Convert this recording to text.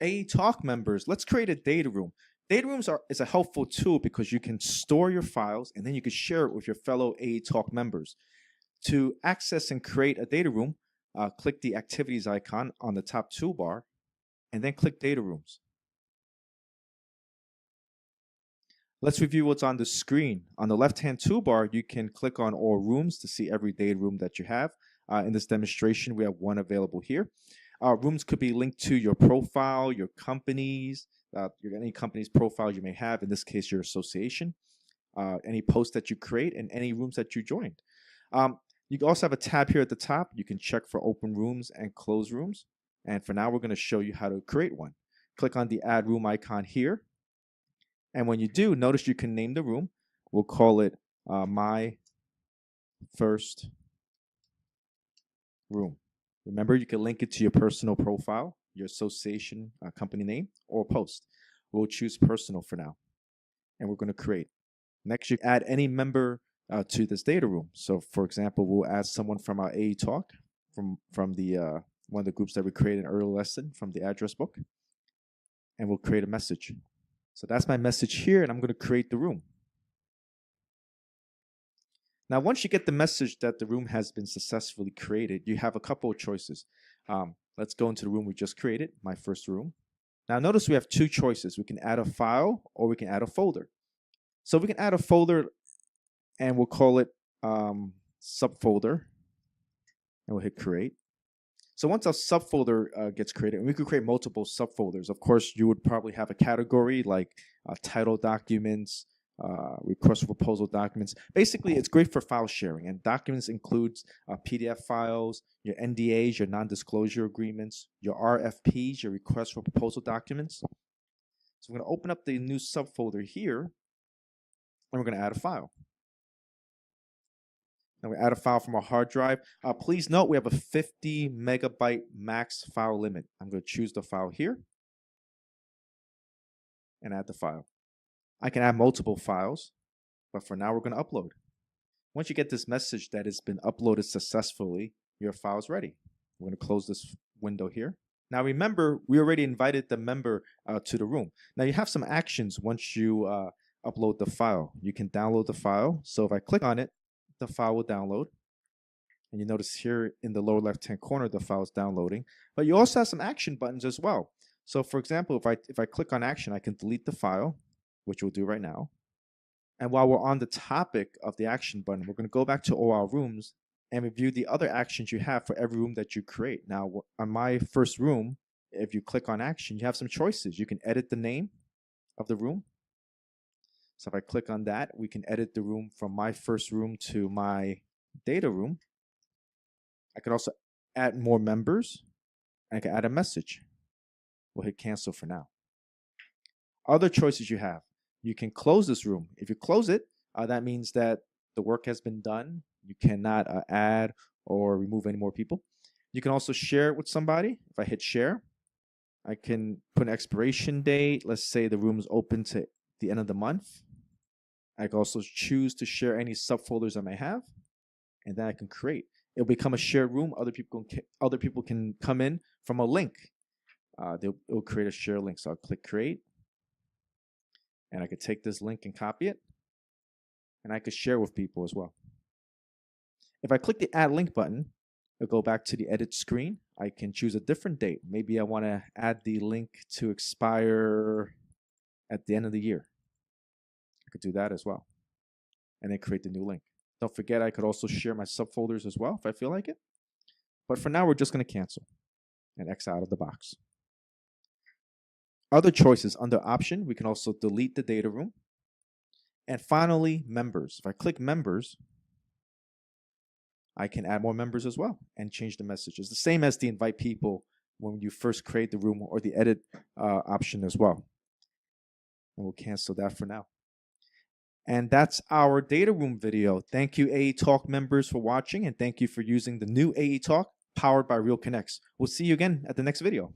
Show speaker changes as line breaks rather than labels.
AETalk members, let's create a data room. Data rooms is a helpful tool because you can store your files and then you can share it with your fellow AETalk members. To access and create a data room, click the activities icon on the top toolbar and then click data rooms. Let's review what's on the screen. On the left-hand toolbar, you can click on all rooms to see every data room that you have. In this demonstration, we have one available here. Rooms could be linked to your profile, your company's, any company's profile you may have, in this case, your association, any posts that you create, and any rooms that you joined. You also have a tab here at the top. You can check for open rooms and closed rooms. And for now, we're going to show you how to create one. Click on the Add Room icon here. And when you do, notice you can name the room. We'll call it My First Room. Remember, you can link it to your personal profile, your association, company name, or post. We'll choose personal for now. And we're going to create. Next, you add any member to this data room. So, for example, we'll add someone from our AETalk, from the one of the groups that we created in an earlier lesson from the address book. And we'll create a message. So that's my message here, and I'm going to create the room. Now, once you get the message that the room has been successfully created, you have a couple of choices. Let's go into the room we just created, my first room. Now, notice we have two choices. We can add a file or we can add a folder. So we can add a folder, and we'll call it subfolder, and we'll hit create. So once our subfolder gets created, and we could create multiple subfolders. Of course, you would probably have a category like title documents, request for proposal documents. Basically, it's great for file sharing, and documents includes PDF files, your NDAs, your non-disclosure agreements, your RFPs, your request for proposal documents. So we're going to open up the new subfolder here, and we're going to add a file. And we add a file from our hard drive. Please note we have a 50 megabyte max file limit. I'm going to choose the file here and add the file. I can add multiple files, but for now we're going to upload. Once you get this message that it's been uploaded successfully, your file is ready. We're going to close this window here. Now remember, we already invited the member to the room. Now you have some actions once you upload the file. You can download the file. So if I click on it, the file will download. And you notice here in the lower left-hand corner, the file is downloading. But you also have some action buttons as well. So for example, if I click on action, I can delete the file, which we'll do right now. And while we're on the topic of the action button, we're going to go back to all our rooms and review the other actions you have for every room that you create. Now, on my first room, if you click on action, you have some choices. You can edit the name of the room. So if I click on that, we can edit the room from my first room to my data room. I can also add more members. And I can add a message. We'll hit cancel for now. Other choices you have. You can close this room. If you close it, that means that the work has been done. You cannot add or remove any more people. You can also share it with somebody. If I hit share, I can put an expiration date. Let's say the room is open to the end of the month. I can also choose to share any subfolders I may have, and then I can create. It'll become a shared room. Other people can come in from a link. It'll create a share link. So I'll click create, and I could take this link and copy it, and I could share with people as well. If I click the add link button, it'll go back to the edit screen. I can choose a different date. Maybe I want to add the link to expire at the end of the year. I could do that as well, and then create the new link. Don't forget, I could also share my subfolders as well if I feel like it. But for now, we're just going to cancel and X out of the box. Other choices under option, we can also delete the data room. And finally, members. If I click members, I can add more members as well and change the messages. The same as the invite people when you first create the room, or the edit option as well. And we'll cancel that for now. And that's our data room video. Thank you, AETalk members, for watching, and thank you for using the new AETalk powered by RealConnex. We'll see you again at the next video.